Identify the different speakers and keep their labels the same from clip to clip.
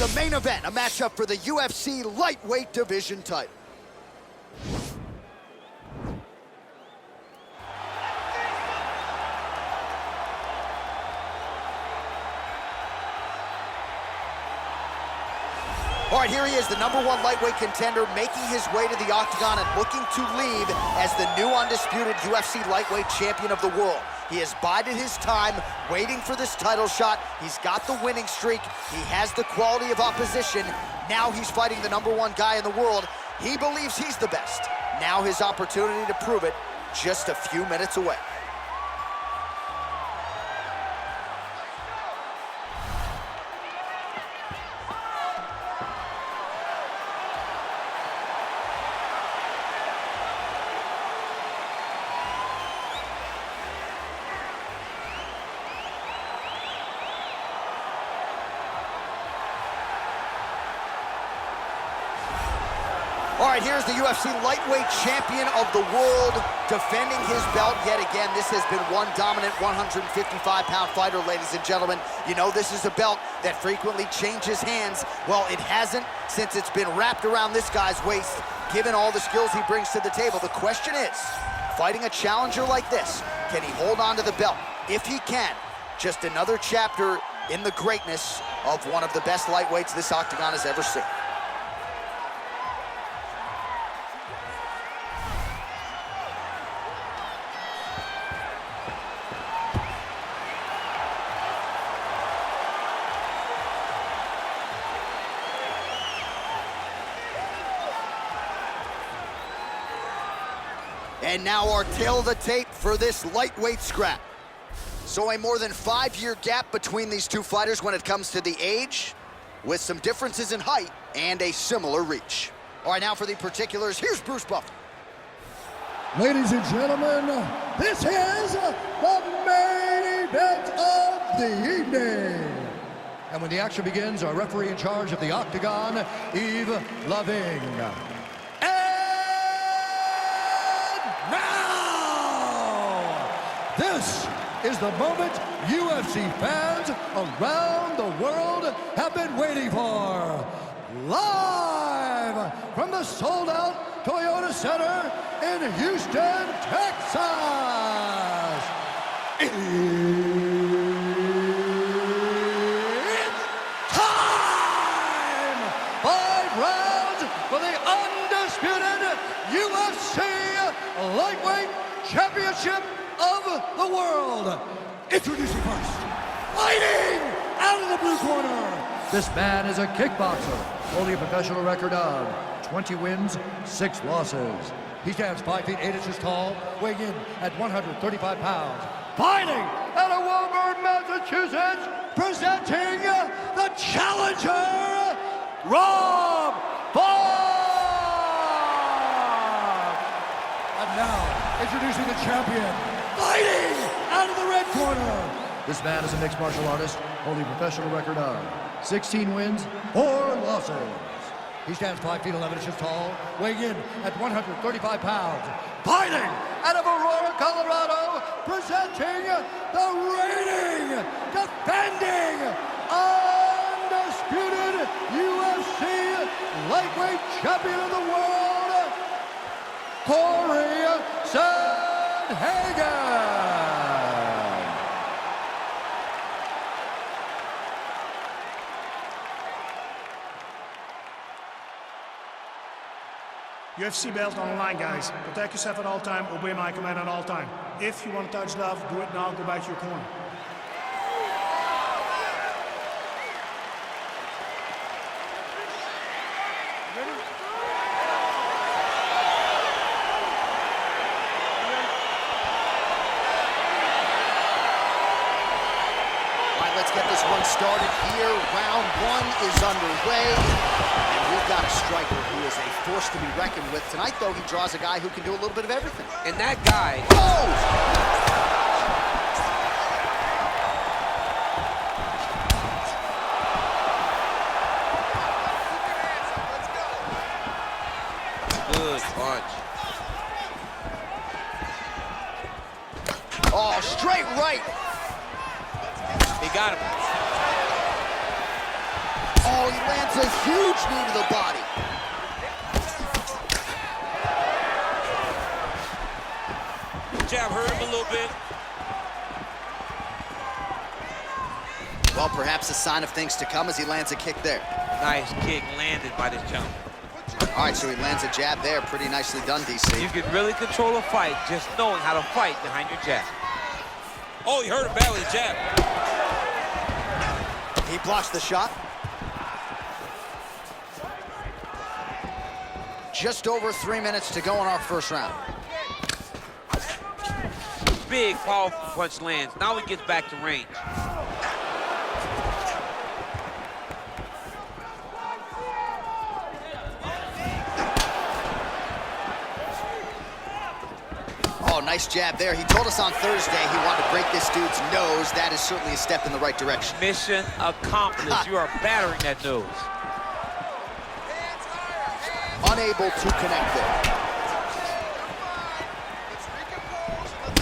Speaker 1: the main event, a matchup for the UFC lightweight division title. All right, here he is, the #1 lightweight contender, making his way to the octagon and looking to leave as the new undisputed UFC lightweight champion of the world. He has bided his time, waiting for this title shot. He's got the winning streak. He has the quality of opposition. Now he's fighting the #1 guy in the world. He believes he's the best. Now his opportunity to prove it, just a few minutes away. All right, here's the UFC lightweight champion of the world, defending his belt yet again. This has been one dominant 155-pound fighter, ladies and gentlemen. You know, this is a belt that frequently changes hands. Well, it hasn't since it's been wrapped around this guy's waist, given all the skills he brings to the table. The question is, fighting a challenger like this, can he hold on to the belt? If he can, just another chapter in the greatness of one of the best lightweights this octagon has ever seen. And now our tail of the tape for this lightweight scrap. So a more than 5-year gap between these two fighters when it comes to the age, with some differences in height and a similar reach. All right, now for the particulars, here's Bruce Buffer.
Speaker 2: Ladies and gentlemen, this is the main event of the evening. And when the action begins, our referee in charge of the octagon, Yves Loving. This is the moment UFC fans around the world have been waiting for. Live from the sold-out Toyota Center in Houston, Texas. It's time! 5 rounds for the undisputed UFC Lightweight Championship of the world. Introducing first, fighting out of the blue corner. This man is a kickboxer, holding a professional record of 20 wins, 6 losses. He stands 5 feet 8 inches tall, weighing in at 135 pounds. Fighting out of Woburn, Massachusetts, presenting the challenger, Rob Font. And now, introducing the champion, fighting out of the red corner. This man is a mixed martial artist, holding a professional record of 16 wins, 4 losses. He stands 5 feet 11 inches tall, weighing in at 135 pounds. Fighting out of Aurora, Colorado, presenting the reigning, defending, undisputed UFC lightweight champion of the world, Cory Sandhagen.
Speaker 3: UFC belt on the line, guys. Protect yourself at all time, obey my command at all time. If you want to touch love, do it now, go back to your corner.
Speaker 1: Let's get this one started here. Round 1 is underway. And we've got a striker who is a force to be reckoned with. Tonight, though, he draws a guy who can do a little bit of everything.
Speaker 4: And that guy...
Speaker 1: Oh!
Speaker 4: Good punch.
Speaker 1: Oh, straight right.
Speaker 4: He got him.
Speaker 1: Oh, he lands That's a huge knee to the body.
Speaker 4: Jab hurt him a little bit.
Speaker 1: Well, perhaps a sign of things to come as he lands a kick there.
Speaker 4: Nice kick landed by this jump.
Speaker 1: All right, so he lands a jab there. Pretty nicely done, DC.
Speaker 4: You can really control a fight just knowing how to fight behind your jab. Oh, he hurt him bad with his jab.
Speaker 1: He blocks the shot. Just over 3 minutes to go in our first round.
Speaker 4: Big, powerful punch lands. Now he gets back to range.
Speaker 1: Oh, nice jab there. He told us on Thursday he wanted to break this dude's nose. That is certainly a step in the right direction.
Speaker 4: Mission accomplished. You are battering that nose.
Speaker 1: Unable to connect there.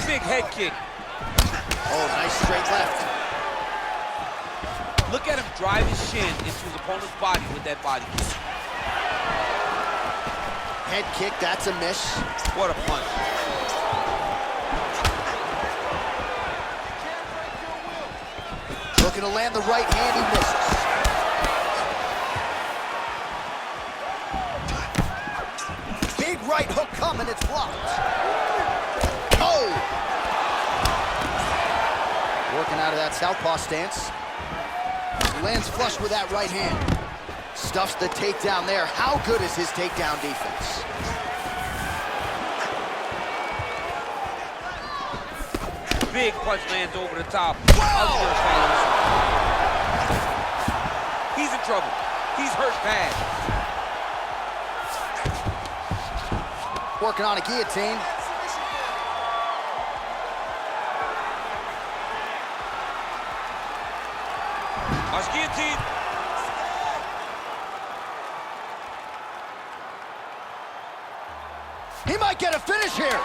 Speaker 4: Big head kick.
Speaker 1: Oh, nice straight left.
Speaker 4: Look at him drive his shin into his opponent's body with that body kick.
Speaker 1: Head kick, that's a miss.
Speaker 4: What a punch.
Speaker 1: Looking to land the right hand, he misses. Big right hook coming, it's blocked. Oh! Working out of that southpaw stance. Lands flush with that right hand. Stuffs the takedown there. How good is his takedown defense?
Speaker 4: Big punch lands over the top. He's in trouble. He's hurt bad.
Speaker 1: Working on a guillotine.
Speaker 4: Watch guillotine.
Speaker 1: He might get a finish here.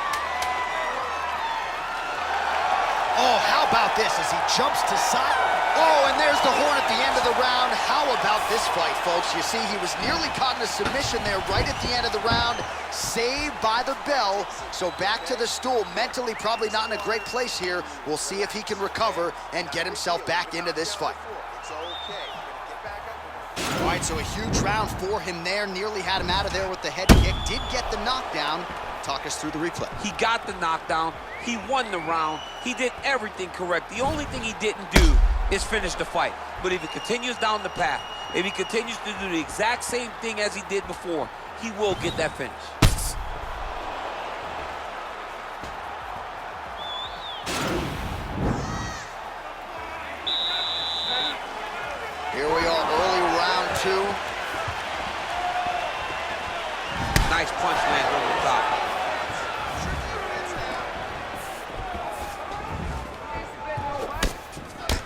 Speaker 1: Oh, how about this as he jumps to side? Oh, and there's the horn at the end of the round. How about this fight, folks? You see, he was nearly caught in a submission there right at the end of the round. Saved by the bell. So back to the stool. Mentally probably not in a great place here. We'll see if he can recover and get himself back into this fight. All right, so a huge round for him there. Nearly had him out of there with the head kick. Did get the knockdown. Talk us through the replay.
Speaker 4: He got the knockdown. He won the round. He did everything correct. The only thing he didn't do is finish the fight. But if he continues down the path, if he continues to do the exact same thing as he did before, he will get that finish.
Speaker 1: Here we are, early round 2.
Speaker 4: Nice punch lands over the top.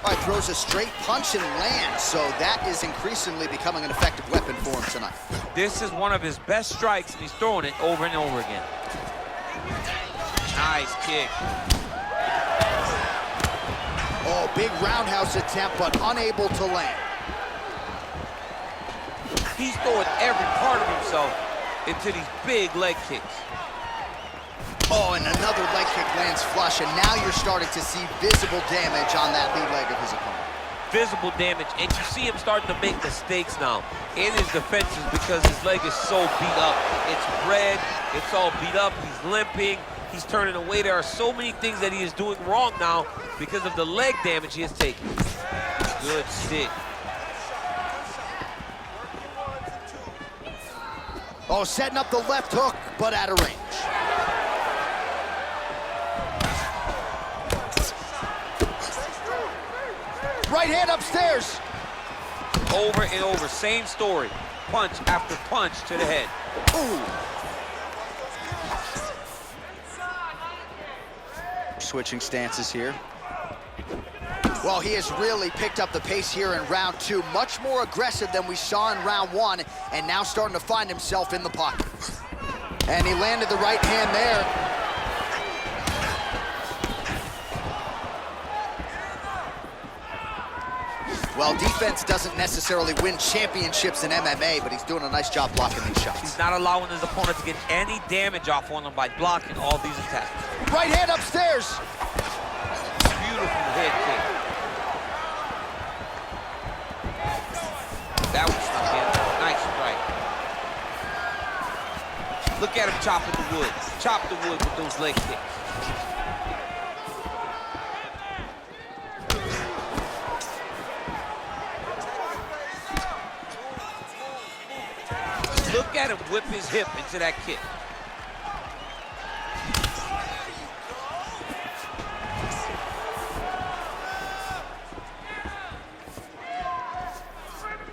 Speaker 1: All right, throws a straight punch and lands, so that is increasingly becoming an effective weapon for him tonight.
Speaker 4: This is one of his best strikes, and he's throwing it over and over again. Nice kick.
Speaker 1: Oh, big roundhouse attempt, but unable to land.
Speaker 4: He's throwing every part of himself into these big leg kicks.
Speaker 1: Oh, and another leg kick lands flush, and now you're starting to see visible damage on that lead leg of his opponent.
Speaker 4: Visible damage, and you see him starting to make mistakes now in his defenses because his leg is so beat up. It's red, it's all beat up, he's limping, he's turning away. There are so many things that he is doing wrong now because of the leg damage he has taken. Good stick.
Speaker 1: Oh, setting up the left hook, but out of range. Right hand upstairs.
Speaker 4: Over and over, same story. Punch after punch to the head.
Speaker 1: Ooh. Switching stances here. Well, he has really picked up the pace here in round 2. Much more aggressive than we saw in round 1, and now starting to find himself in the pocket. And he landed the right hand there. Well, defense doesn't necessarily win championships in MMA, but he's doing a nice job blocking these shots.
Speaker 4: He's not allowing his opponent to get any damage off on him by blocking all these attacks.
Speaker 1: Right hand upstairs.
Speaker 4: Beautiful head kick. That was stuck in. Nice strike. Look at him chopping the wood. Chop the wood with those leg kicks. Look at him whip his hip into that kick.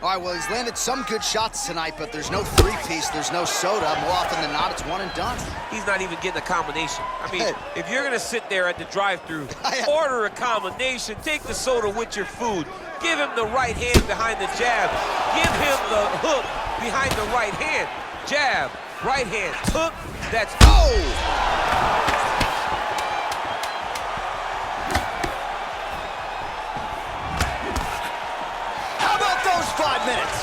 Speaker 1: All right, well, he's landed some good shots tonight, but there's no three-piece, there's no soda. More often than not, it's one and done.
Speaker 4: He's not even getting a combination. I mean, if you're gonna sit there at the drive-thru,
Speaker 1: Yeah.
Speaker 4: order a combination, take the soda with your food, give him the right hand behind the jab, give him the hook behind the right hand, jab, right hand, hook, that's
Speaker 1: How about those 5 minutes?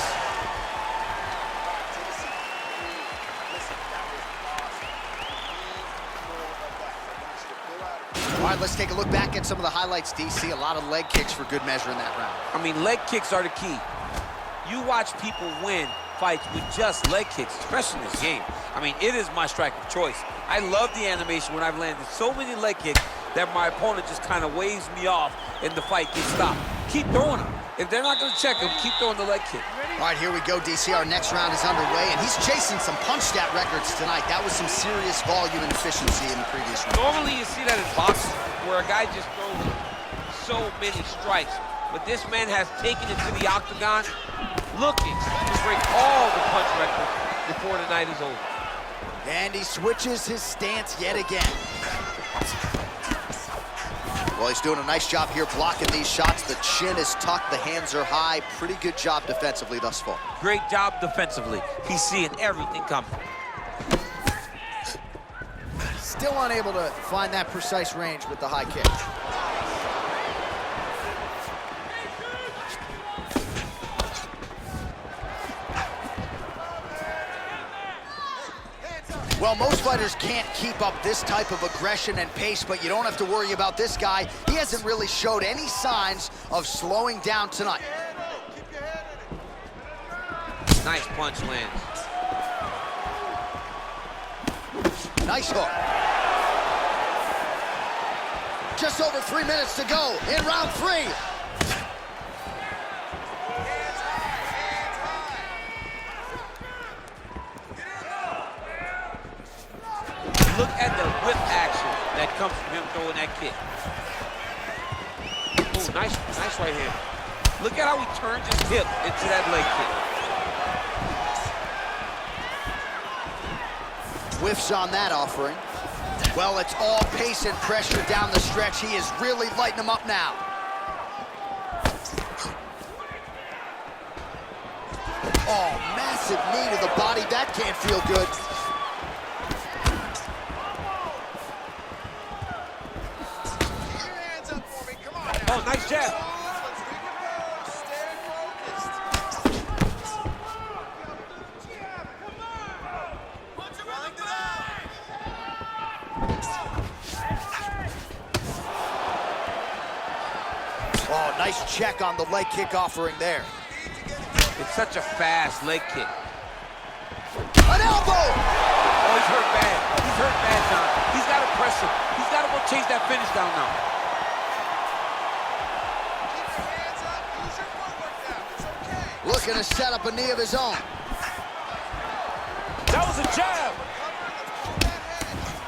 Speaker 1: All right, let's take a look back at some of the highlights, DC. A lot of leg kicks for good measure in that round.
Speaker 4: I mean, leg kicks are the key. You watch people win fights with just leg kicks, especially in this game. I mean, it is my strike of choice. I love the animation when I've landed so many leg kicks that my opponent just kind of waves me off and the fight gets stopped. Keep throwing them. If they're not going to check him, keep throwing the leg kick.
Speaker 1: All right, here we go, DC. Our next round is underway, and he's chasing some punch stat records tonight. That was some serious volume and efficiency in the previous round.
Speaker 4: Normally you see that in boxing, where a guy just throws so many strikes. But this man has taken it to the octagon, looking to break all the punch records before the night is over.
Speaker 1: And he switches his stance yet again. Well, he's doing a nice job here blocking these shots. The chin is tucked, the hands are high. Pretty good job defensively thus far.
Speaker 4: Great job defensively. He's seeing everything coming.
Speaker 1: Still unable to find that precise range with the high kick. Well, most fighters can't keep up this type of aggression and pace, but you don't have to worry about this guy. He hasn't really showed any signs of slowing down tonight.
Speaker 4: Nice punch lands.
Speaker 1: Nice hook. Just over 3 minutes to go in round 3.
Speaker 4: Look at the whip action that comes from him throwing that kick. Oh, nice right hand. Look at how he turns his hip into that leg kick.
Speaker 1: Whiffs on that offering. Well, it's all pace and pressure down the stretch. He is really lighting them up now. Oh, massive knee to the body. That can't feel good.
Speaker 4: Oh, nice jab.
Speaker 1: Oh, nice check on the leg kick offering there.
Speaker 4: It's such a fast leg kick.
Speaker 1: An elbow!
Speaker 4: Oh, he's hurt bad. He's hurt bad, John. He's got to press him. He's got to go chase that finish down now.
Speaker 1: Looking to set up a knee of his own.
Speaker 4: That was a jab.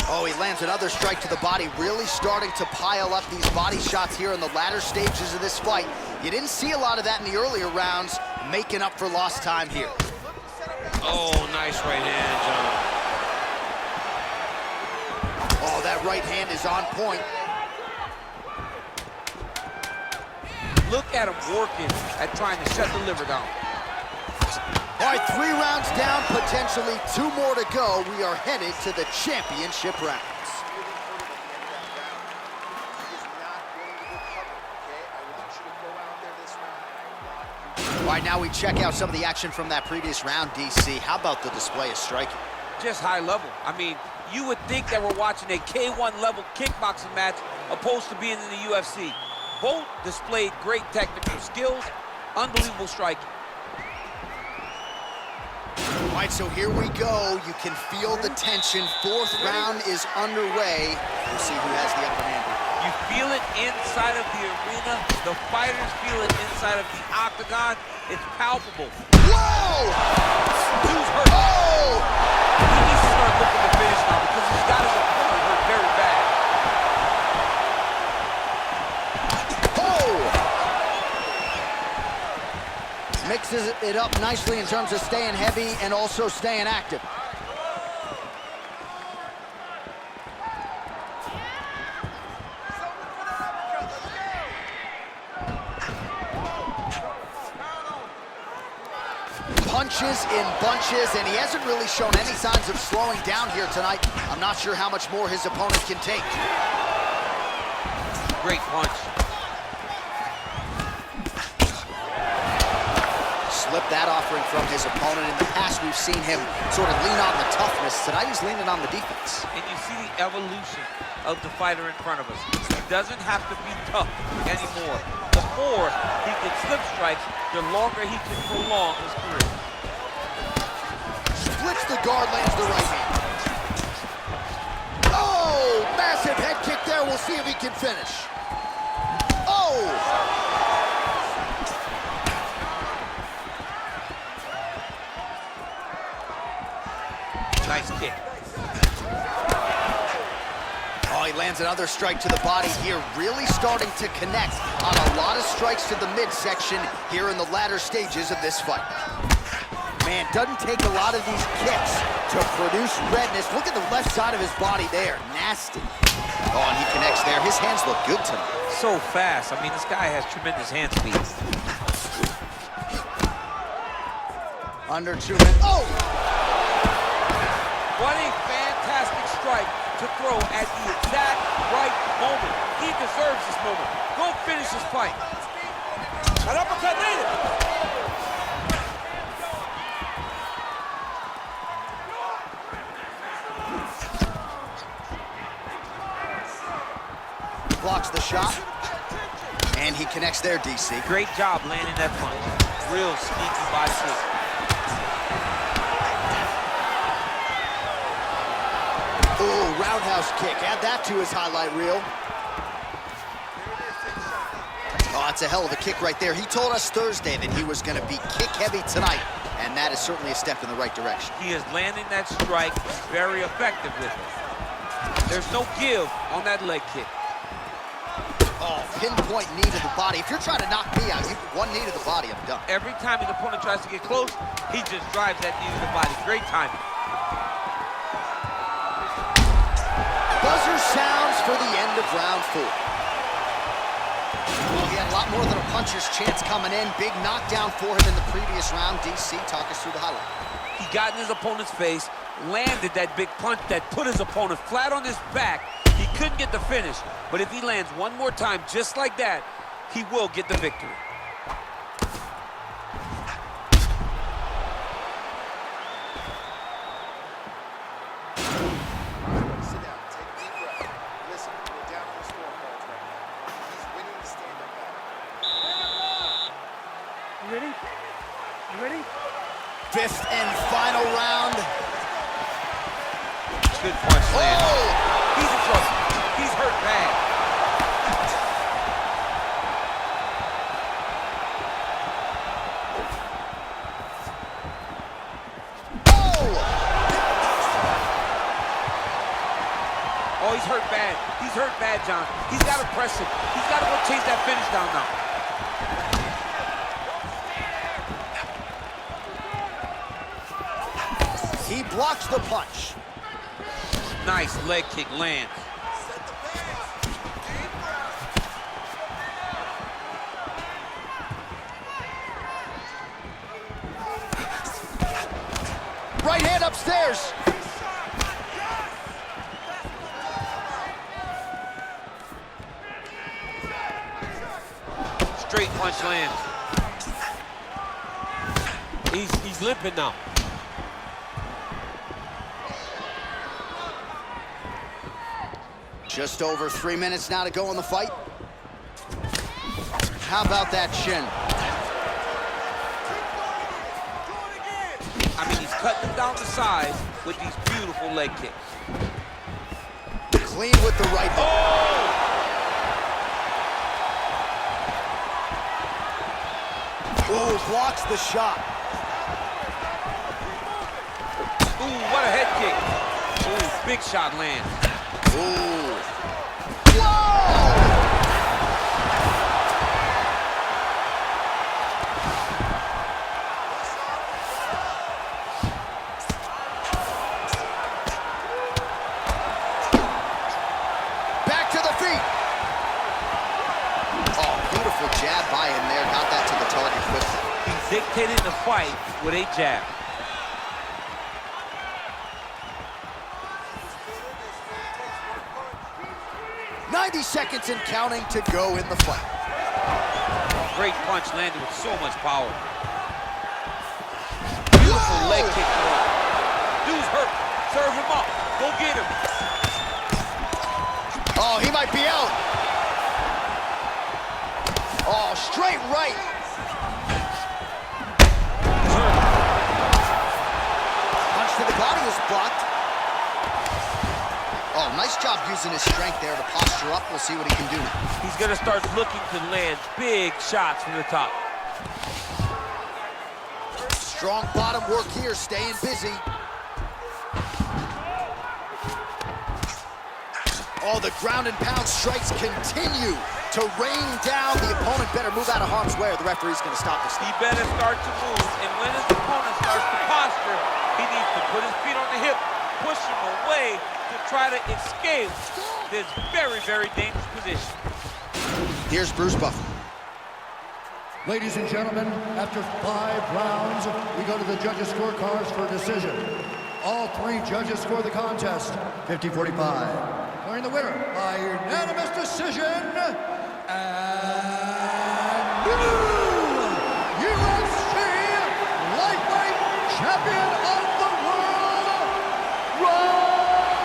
Speaker 1: Oh, he lands another strike to the body, really starting to pile up these body shots here in the latter stages of this fight. You didn't see a lot of that in the earlier rounds, making up for lost time here.
Speaker 4: Oh, nice right hand, John.
Speaker 1: Oh, that right hand is on point.
Speaker 4: Look at him working at trying to shut the liver down.
Speaker 1: All right, 3 rounds down, potentially 2 more to go. We are headed to the championship rounds. All right, now we check out some of the action from that previous round, DC. How about the display of striking?
Speaker 4: Just high level. I mean, you would think that we're watching a K1 level kickboxing match opposed to being in the UFC. Both displayed great technical skills, unbelievable striking.
Speaker 1: All right, so here we go. You can feel the tension. Fourth round is underway. We'll see who has the upper hand.
Speaker 4: You feel it inside of the arena. The fighters feel it inside of the octagon. It's palpable.
Speaker 1: Whoa!
Speaker 4: Who's hurt?
Speaker 1: Oh!
Speaker 4: He needs to start looking to finish now because he's got his opponent hurt very bad.
Speaker 1: Oh! Mixes it up nicely in terms of staying heavy and also staying active. Punches in bunches, and he hasn't really shown any signs of slowing down here tonight. I'm not sure how much more his opponent can take.
Speaker 4: Great punch.
Speaker 1: Slipped that offering from his opponent. In the past, we've seen him sort of lean on the toughness. Tonight, he's leaning on the defense.
Speaker 4: And you see the evolution of the fighter in front of us. He doesn't have to be tough anymore. The more he can slip strikes, the longer he can prolong his career.
Speaker 1: Splits the guard, lands the right hand. Oh, massive head kick there. We'll see if he can finish. Oh!
Speaker 4: Nice kick.
Speaker 1: Oh, he lands another strike to the body here, really starting to connect on a lot of strikes to the midsection here in the latter stages of this fight. Man, doesn't take a lot of these kicks to produce redness. Look at the left side of his body there, nasty. Oh, and he connects there. His hands look good tonight.
Speaker 4: So fast. I mean, this guy has tremendous hand speed.
Speaker 1: Under 2 minutes. Oh!
Speaker 4: What a fantastic strike to throw at the exact right moment. He deserves this moment. Go finish this fight. An uppercut needed.
Speaker 1: Blocks the shot. And he connects there, DC.
Speaker 4: Great job landing that punch. Real sneaky body kick.
Speaker 1: Ooh, roundhouse kick. Add that to his highlight reel. Oh, that's a hell of a kick right there. He told us Thursday that he was going to be kick-heavy tonight, and that is certainly a step in the right direction.
Speaker 4: He is landing that strike very effective with it. There's no give on that leg kick.
Speaker 1: Oh, pinpoint knee to the body. If you're trying to knock me out, one knee to the body, I'm done.
Speaker 4: Every time his opponent tries to get close, he just drives that knee to the body. Great timing.
Speaker 1: Buzzer sounds for the end of round 4. Well, he had a lot more than a puncher's chance coming in. Big knockdown for him in the previous round. DC, talk us through the highlight.
Speaker 4: He got in his opponent's face, landed that big punch that put his opponent flat on his back. He couldn't get the finish, but if he lands one more time just like that, he will get the victory.
Speaker 5: Sit down, take a deep breath. Listen, we're down on the scorecards right now. He's winning the stand-up battle.
Speaker 3: You ready? You ready?
Speaker 1: 5th and final round.
Speaker 4: Good punch land.
Speaker 1: Oh!
Speaker 4: He's in trouble. He's hurt bad. Oh, he's hurt bad. He's hurt bad, John. He's got to press him. He's got to go chase that finish down now.
Speaker 1: He blocks the punch.
Speaker 4: Nice leg kick lands.
Speaker 1: Right hand upstairs.
Speaker 4: Straight punch lands. He's limping now.
Speaker 1: Just over 3 minutes now to go in the fight. How about that shin?
Speaker 4: I mean, he's cutting them down the sides with these beautiful leg kicks.
Speaker 1: Clean with the right hook. Ooh, blocks the shot.
Speaker 4: Ooh, what a head kick. Ooh, big shot lands.
Speaker 1: Ooh. Whoa! Back to the feet. Oh, beautiful jab by him there. Got that to the target quickly.
Speaker 4: He's dictating the fight with a jab.
Speaker 1: 90 seconds and counting to go in the fight.
Speaker 4: Great punch landed with so much power. Beautiful leg kick throw. Dude's hurt. Serve him up. Go get him.
Speaker 1: Oh, he might be out. Oh, straight right. Punch to the body is blocked. Oh, nice job using his strength there to posture up. We'll see what he can do.
Speaker 4: He's going to start looking to land big shots from the top.
Speaker 1: Strong bottom work here, staying busy. Oh, the ground and pound strikes continue to rain down. The opponent better move out of harm's way or the referee's going to stop this.
Speaker 4: He better start to move, and when his opponent starts to posture, he needs to put his feet on the hip, push him away to try to escape this very, very dangerous position.
Speaker 1: Here's Bruce Buffer.
Speaker 2: Ladies and gentlemen, after 5 rounds, we go to the judges' scorecards for a decision. All 3 judges score the contest 50-45. Declaring the winner by unanimous decision, and